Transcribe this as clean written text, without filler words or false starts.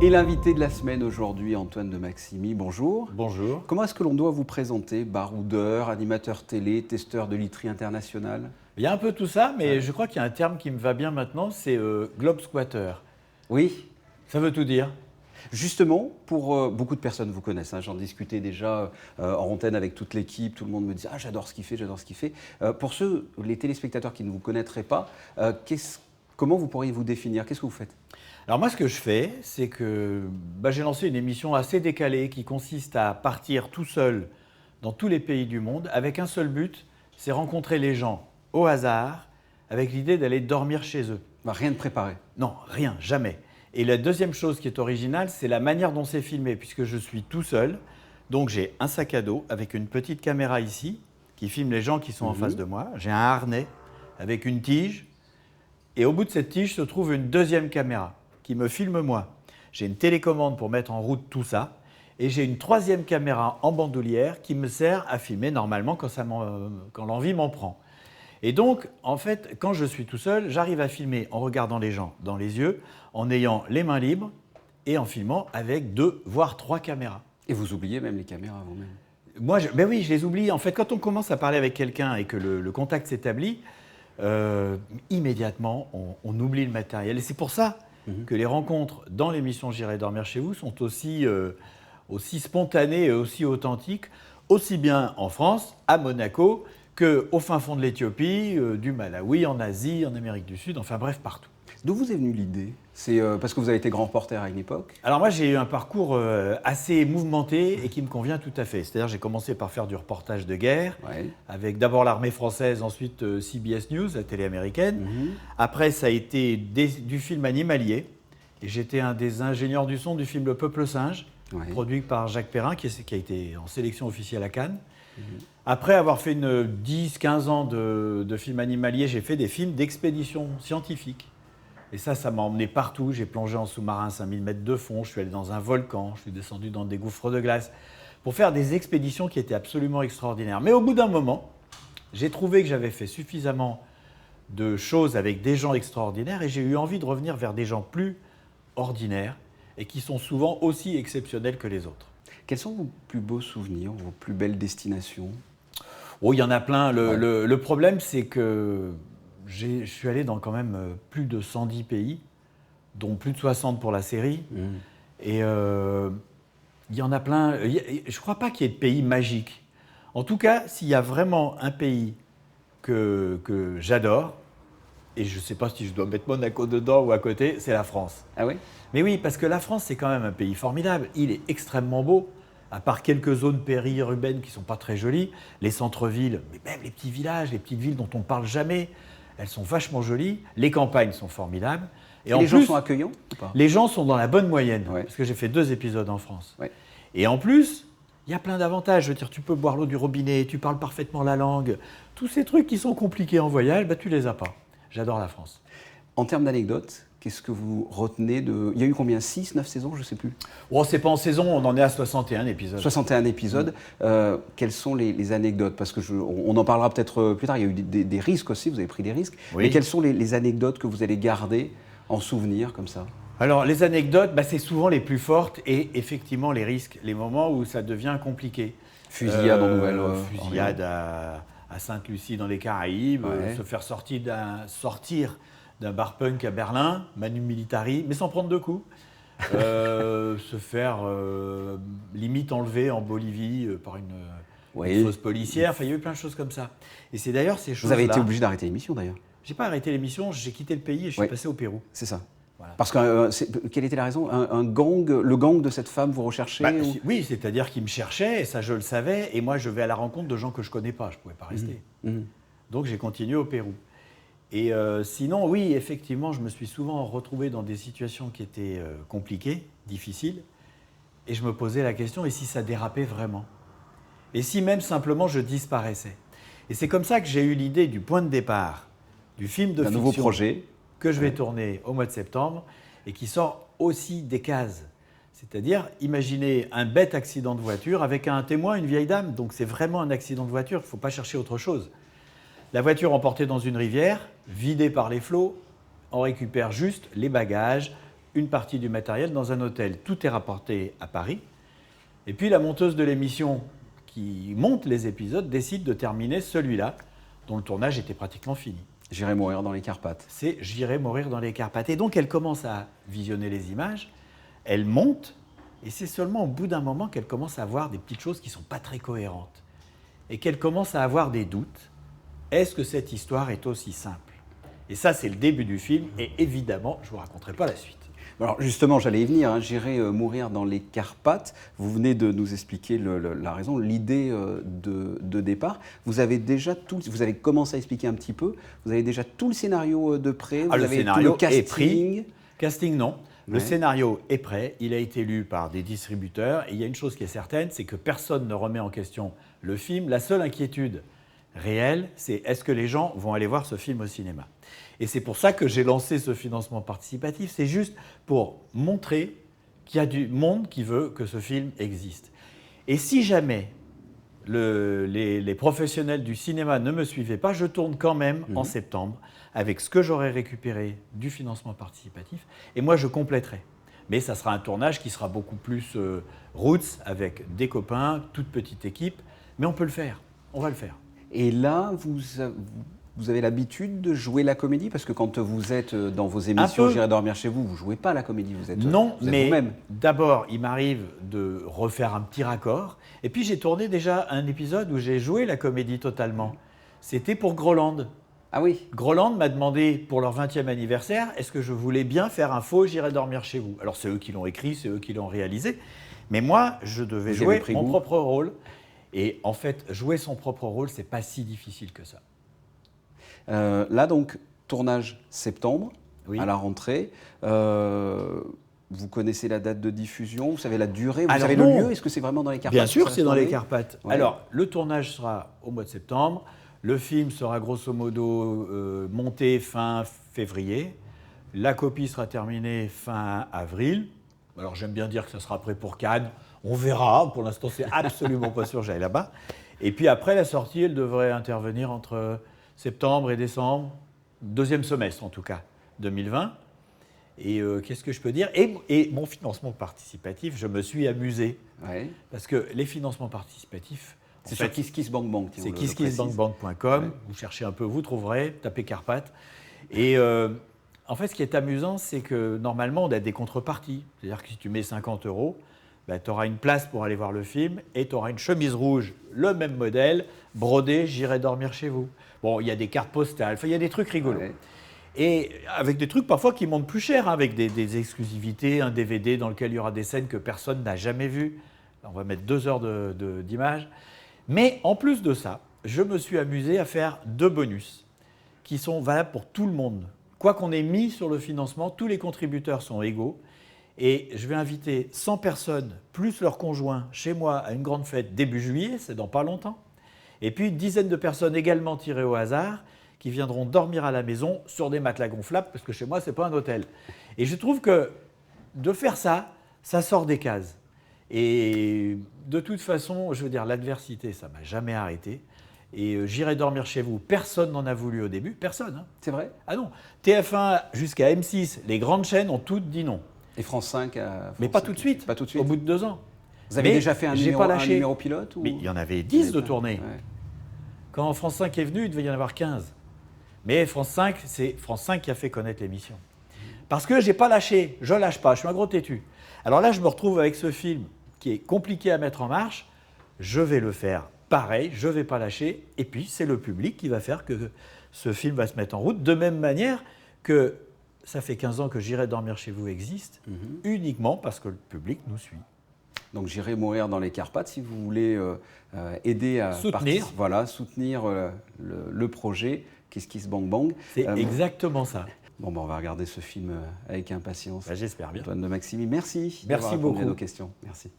Et l'invité de la semaine aujourd'hui, Antoine de Maximi, bonjour. Bonjour. Comment est-ce que l'on doit vous présenter? Baroudeur, animateur télé, testeur de literie internationale? Il y a un peu tout ça, mais je crois qu'il y a un terme qui me va bien maintenant, c'est globe squatter. Oui. Ça veut tout dire. Justement, pour beaucoup de personnes vous connaissent, j'en discutais déjà en antenne avec toute l'équipe, tout le monde me dit « Ah, j'adore ce qu'il fait, j'adore ce qu'il fait ». Pour ceux, les téléspectateurs qui ne vous connaîtraient pas, comment vous pourriez vous définir? Qu'est-ce que vous faites? Alors moi, ce que je fais, c'est que j'ai lancé une émission assez décalée qui consiste à partir tout seul dans tous les pays du monde avec un seul but, c'est rencontrer les gens au hasard avec l'idée d'aller dormir chez eux. Rien de préparé? Non, rien, jamais. Et la deuxième chose qui est originale, c'est la manière dont c'est filmé, puisque je suis tout seul. Donc j'ai un sac à dos avec une petite caméra ici qui filme les gens qui sont en face de moi. J'ai un harnais avec une tige. Et au bout de cette tige se trouve une deuxième caméra qui me filme moi. J'ai une télécommande pour mettre en route tout ça. Et j'ai une troisième caméra en bandoulière qui me sert à filmer normalement quand l'envie m'en prend. Et donc, en fait, quand je suis tout seul, j'arrive à filmer en regardant les gens dans les yeux, en ayant les mains libres et en filmant avec 2, voire 3 caméras. Et vous oubliez même les caméras vous-même? Moi, oui, je les oublie. En fait, quand on commence à parler avec quelqu'un et que le contact s'établit, immédiatement, on oublie le matériel. Et c'est pour ça que les rencontres dans l'émission J'irai dormir chez vous sont aussi spontanées et aussi authentiques, aussi bien en France, à Monaco, qu'au fin fond de l'Éthiopie, du Malawi, en Asie, en Amérique du Sud, enfin bref, partout. D'où vous est venue l'idée? C'est parce que vous avez été grand reporter à une époque? Alors moi, j'ai eu un parcours assez mouvementé et qui me convient tout à fait. C'est-à-dire j'ai commencé par faire du reportage de guerre, avec d'abord l'armée française, ensuite CBS News, la télé américaine. Après, ça a été du film animalier. Et j'étais un des ingénieurs du son du film Le Peuple Singe, produit par Jacques Perrin, qui a été en sélection officielle à Cannes. Après avoir fait 10-15 ans de films animaliers, j'ai fait des films d'expédition scientifique. Et ça m'a emmené partout. J'ai plongé en sous-marin à 5000 mètres de fond, je suis allé dans un volcan, je suis descendu dans des gouffres de glace pour faire des expéditions qui étaient absolument extraordinaires. Mais au bout d'un moment, j'ai trouvé que j'avais fait suffisamment de choses avec des gens extraordinaires et j'ai eu envie de revenir vers des gens plus ordinaires et qui sont souvent aussi exceptionnels que les autres. Quels sont vos plus beaux souvenirs, vos plus belles destinations? Oh, il y en a plein. Le problème, c'est que je suis allé dans quand même plus de 110 pays, dont plus de 60 pour la série. Et il y en a plein. Je ne crois pas qu'il y ait de pays magiques. En tout cas, s'il y a vraiment un pays que j'adore, et je ne sais pas si je dois mettre Monaco dedans ou à côté, c'est la France. Ah oui? Mais oui, parce que la France, c'est quand même un pays formidable. Il est extrêmement beau. À part quelques zones périurbaines qui ne sont pas très jolies, les centres-villes, mais même les petits villages, les petites villes dont on ne parle jamais, elles sont vachement jolies. Les campagnes sont formidables. Et les gens sont accueillants ou pas? Les gens sont dans la bonne moyenne, parce que j'ai fait 2 épisodes en France. Et en plus, il y a plein d'avantages. Je veux dire, tu peux boire l'eau du robinet, tu parles parfaitement la langue. Tous ces trucs qui sont compliqués en voyage, tu ne les as pas. J'adore la France. En termes d'anecdotes, qu'est-ce que vous retenez de... Il y a eu combien? 6, 9 saisons, je ne sais plus. Oh, c'est pas en saison, on en est à 61 épisodes. 61 épisodes. Quelles sont les anecdotes? Parce on en parlera peut-être plus tard, il y a eu des risques aussi, vous avez pris des risques. Oui. Mais quelles sont les anecdotes que vous allez garder en souvenir comme ça? Alors, les anecdotes, c'est souvent les plus fortes et effectivement les risques, les moments où ça devient compliqué. Fusillade en Nouvelle-Orléans. Fusillade à Sainte-Lucie dans les Caraïbes, se faire sortir d'un bar punk à Berlin, Manu Militari, mais sans prendre de coups. Se faire limite enlever en Bolivie par une fausse policière. Enfin, il y a eu plein de choses comme ça. Et c'est d'ailleurs ces choses-là... Vous avez été obligé d'arrêter l'émission d'ailleurs? J'ai pas arrêté l'émission, j'ai quitté le pays et je suis passé au Pérou. C'est ça. Voilà. Parce que, quelle était la raison? Le gang de cette femme, vous recherchez Oui, c'est-à-dire qu'il me cherchait, et ça je le savais, et moi je vais à la rencontre de gens que je ne connais pas, je ne pouvais pas rester. Donc j'ai continué au Pérou. Et sinon, oui, effectivement, je me suis souvent retrouvé dans des situations qui étaient compliquées, difficiles, et je me posais la question, et si ça dérapait vraiment? Et si même simplement je disparaissais? Et c'est comme ça que j'ai eu l'idée du point de départ du film de fiction nouveau projet que je vais tourner au mois de septembre et qui sort aussi des cases. C'est-à-dire, imaginez un bête accident de voiture avec un témoin, une vieille dame. Donc c'est vraiment un accident de voiture, il ne faut pas chercher autre chose. La voiture emportée dans une rivière, vidée par les flots, on récupère juste les bagages, une partie du matériel dans un hôtel. Tout est rapporté à Paris. Et puis la monteuse de l'émission qui monte les épisodes décide de terminer celui-là, dont le tournage était pratiquement fini. J'irai mourir dans les Carpates. C'est J'irai mourir dans les Carpates. Et donc elle commence à visionner les images, elle monte, et c'est seulement au bout d'un moment qu'elle commence à voir des petites choses qui ne sont pas très cohérentes. Et qu'elle commence à avoir des doutes. Est-ce que cette histoire est aussi simple? Et ça, c'est le début du film, et évidemment, je ne vous raconterai pas la suite. Alors justement, j'allais y venir, hein. J'irai mourir dans les Carpates. Vous venez de nous expliquer la raison, l'idée de départ. Vous avez commencé à expliquer un petit peu, vous avez déjà tout le scénario de prêt, vous le avez scénario tout le casting. est pris. Casting, non. Le Ouais. scénario est prêt, il a été lu par des distributeurs, et il y a une chose qui est certaine, c'est que personne ne remet en question le film. La seule inquiétude réelle, c'est est-ce que les gens vont aller voir ce film au cinéma? Et c'est pour ça que j'ai lancé ce financement participatif. C'est juste pour montrer qu'il y a du monde qui veut que ce film existe. Et si jamais les professionnels du cinéma ne me suivaient pas, je tourne quand même en septembre avec ce que j'aurais récupéré du financement participatif. Et moi, je compléterai. Mais ça sera un tournage qui sera beaucoup plus roots, avec des copains, toute petite équipe. Mais on peut le faire. On va le faire. Et là, vous avez l'habitude de jouer la comédie? Parce que quand vous êtes dans vos émissions, J'irai dormir chez vous, vous ne jouez pas la comédie, vous êtes mais vous-même. D'abord, il m'arrive de refaire un petit raccord. Et puis, j'ai tourné déjà un épisode où j'ai joué la comédie totalement. C'était pour Groland. Ah oui. Groland m'a demandé pour leur 20e anniversaire, est-ce que je voulais bien faire un faux J'irai dormir chez vous? Alors, c'est eux qui l'ont écrit, c'est eux qui l'ont réalisé. Mais moi, je devais jouer mon propre rôle. Et en fait, jouer son propre rôle, c'est pas si difficile que ça. Là, donc, tournage septembre, Oui. à la rentrée. Vous connaissez la date de diffusion? Vous savez la durée? Vous Alors savez non. le lieu? Est-ce que c'est vraiment dans les Carpates? Bien sûr, c'est dans les Carpates. Ouais. Alors, le tournage sera au mois de septembre. Le film sera grosso modo monté fin février. La copie sera terminée fin avril. Alors, j'aime bien dire que ça sera prêt pour Cannes. On verra. Pour l'instant, c'est absolument pas sûr que j'aille là-bas. Et puis après, la sortie, elle devrait intervenir entre septembre et décembre, deuxième semestre en tout cas, 2020. Et qu'est-ce que je peux dire? Et mon financement participatif, je me suis amusé. Ouais. Parce que les financements participatifs, C'est sur KissKissBankBank. c'est KissKissBankBank.com. Ouais. Vous cherchez un peu, vous trouverez, tapez Carpates. Et en fait, ce qui est amusant, c'est que normalement, on a des contreparties. C'est-à-dire que si tu mets 50 €, ben, tu auras une place pour aller voir le film et tu auras une chemise rouge, le même modèle, brodée, J'irai dormir chez vous. Bon, il y a des cartes postales, il y a des trucs rigolos. Ouais. Et avec des trucs parfois qui montent plus cher, hein, avec des exclusivités, un DVD dans lequel il y aura des scènes que personne n'a jamais vues. Là, on va mettre 2 heures d'image. Mais en plus de ça, je me suis amusé à faire 2 bonus qui sont valables pour tout le monde. Quoi qu'on ait mis sur le financement, tous les contributeurs sont égaux. Et je vais inviter 100 personnes, plus leurs conjoints, chez moi à une grande fête début juillet, c'est dans pas longtemps. Et puis une dizaine de personnes également tirées au hasard qui viendront dormir à la maison sur des matelas gonflables, parce que chez moi, ce n'est pas un hôtel. Et je trouve que de faire ça, ça sort des cases. Et de toute façon, je veux dire, l'adversité, ça ne m'a jamais arrêté. Et J'irai dormir chez vous, personne n'en a voulu au début, personne. Hein. C'est vrai? Ah non, TF1 jusqu'à M6, les grandes chaînes ont toutes dit non. Et France 5 Mais pas tout de suite, Pas tout de suite. au bout de 2 ans. Vous avez Mais déjà fait un j'ai numéro, pas lâché. un numéro pilote ou... Mais il y en avait 10 de tournés. Ouais. Quand France 5 est venu, il devait y en avoir 15. Mais France 5, c'est France 5 qui a fait connaître l'émission. Parce que je n'ai pas lâché, je ne lâche pas, je suis un gros têtu. Alors là, je me retrouve avec ce film qui est compliqué à mettre en marche. Je vais le faire pareil, je ne vais pas lâcher. Et puis, c'est le public qui va faire que ce film va se mettre en route. De même manière que ça fait 15 ans que J'irai dormir chez vous existe, uniquement parce que le public nous suit. Donc J'irai mourir dans les Carpates si vous voulez aider à soutenir le projet KissKissBankBank. C'est exactement ça. Bon, on va regarder ce film avec impatience. J'espère bien. Antoine de Maximi, merci. Merci beaucoup. À nos questions. Merci.